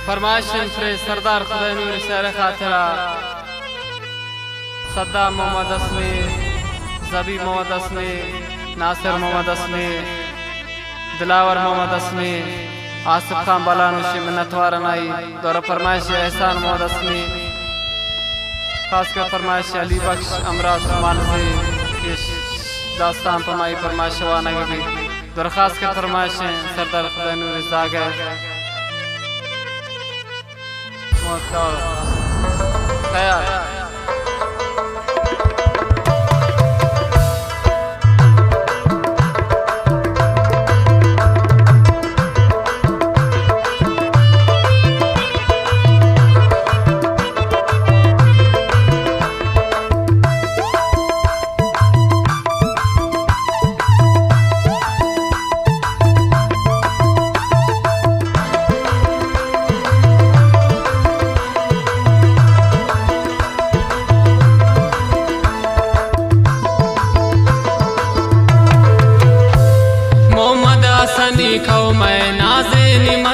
फरमाइशन फ्रे सरदार खुदा नूर शहर खातिरा सद्दाम मोहम्मद असमी, जबी मोहम्मद असमी, नासिर मोहम्मद असमी, दिलावर मोहम्मद असमी, आसिफ खान बलानुशी मिन्नतवार नाई दौरा फरमाइश एहसान मोहम्मद असमी, खासकर फरमाइश अली बख्श अमराज मानसी के दास्तान फरमाई फरमाइश वाना भी दरखास्त के फरमाइश सरदार खुदा नूर जागर खयाल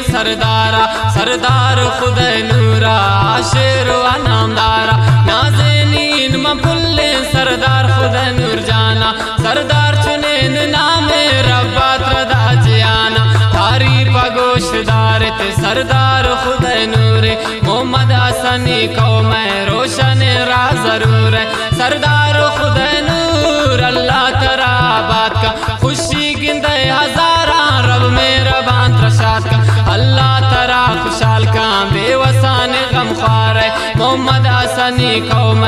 सरदारा सरदार खुदा नूरा आशिर व नामदारा नाज़नीन मपुल्ले सरदार खुदा नूर जाना सरदार चुनेन नामे रब्बात रदा जियाना तारीफ गोशदार ते सरदार खुदा नूरे मोहम्मद हसनी कौम रोशन रा जरूर है सरदार खुदा नूर अल्लाह तरा बात का खुशी गिंदे हजारा रब मेरा बांत रशाद का अल्लाह तरा खुशाल का बेवसान गम ख्वार है मोहम्मद हसनी कौम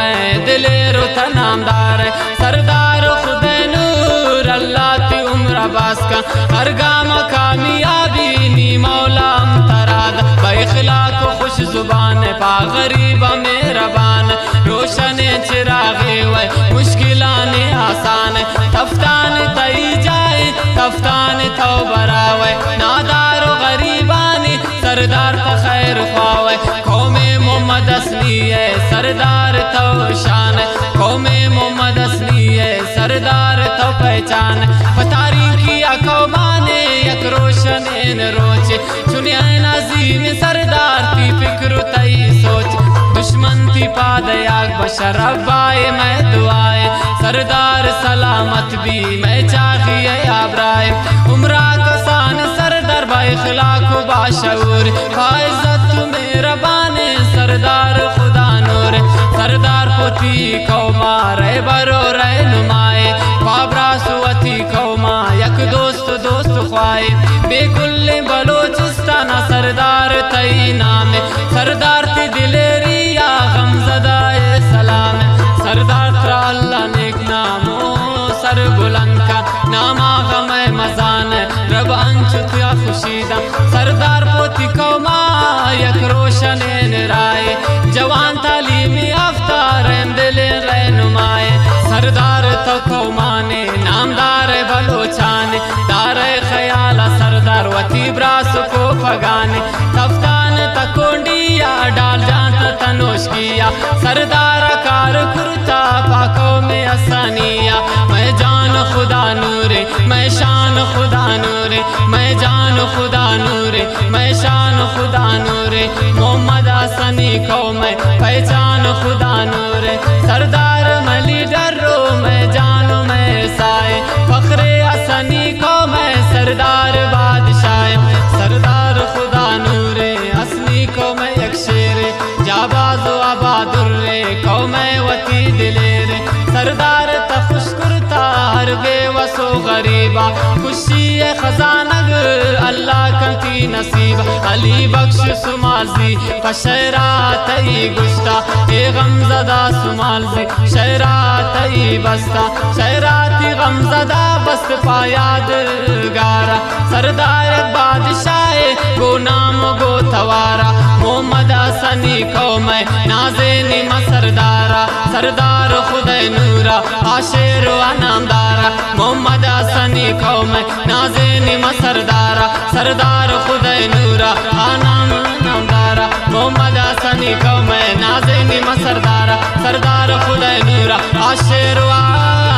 दिलेरो तनामदार है सरदार खुदा नूर अल्लाह ती उम्र अब्बास का हर गाम कामयाबी नी मौला तराद बइखलाक खुश जुबान पा गरीब मेहरबान रोशन चिरागे व मुश्किलाने आसान तफ्तान तई जाए तफ्तान तो बरावे नादार गरीबानी सरदार का खैर ख्वावे कौमे मोहम्मद असली है सरदार तो शान कौमे मोहम्मद असली है सरदार तो पहचान पतारी किया कौमाने यक रोशन इन रोचे चुनिया नजीम सरदार ती फिक्र तई सोच दुश्मन ती पादयाग बशर अब्बाए मैं दुआए सरदार सलामत भी मैं चाहिए आबराए उम्रा कसान सरदार बाइखलाक बाशऊर फाइजत मेरा बाने सरदार खुदा नूर सरदार पोती कौमा रे बरो रे नुमाए बाबरा सुवती कौमा यक दोस्त दोस्त ख्वाए बेकुल्ले बलोचिस्तान सरदार तई नाम सरदार ती दिलेरिया गमज़दाए सलाम सरदार तरा अल्लाह नेक नामो सर बुलंद का नामा गम मजान रब अंचुतिया खुशीदा सरदार पोती कौमा यक रोशन राय जवान तालीम याफ्ता दिल रहनुमाए सरदार तो कौमाने नामदार बलोचान दार ख्याल सरदार वती ब्रास को फगाने तफ्तान तकोंडिया डाल जात तनोश किया सरदार कार कुर्ता पाकों में आसानिया मैं जान खुदा नूरे मैं शान खुदा नूरे मैं जान खुदा नूरे मैं शान खुदा नूरे मोहम्मद हसनी कौम पहचान खुदा नूरे सरदार मली डरो मैं जानो मैं साए फखरे हसनी कौम सरदार बादशाह सरदार खुदा नूरे हसनी कौम एक शेर जाबाजो आबादुर्रे कौम वती दिलेरे सरदार तखुश कुर्ता हर बेवसो गरीबा खुशी खजानग अल्लाह कंती नसीब अली बख्श सुमाजी फशरा तई गुश्ता ए गमज़दा सुमाजी शहरा तई बस्ता शहराती गमज़दा बस्त पायाद गारा सरदार बादशाह गो नाम गो थवारा मोहम्मद हसनी कौम नाज़ेनी सरदारा सरदार खुदा नूरा आशिर व नामदारा मोहम्मद हसनी कौम नाज़ेनी सरदारा सरदार खुदा नूरा नाम नामदारा मोहम्मद हसनी कौम नाज़ेनी सरदारा सरदार खुदा नूरा आशिर व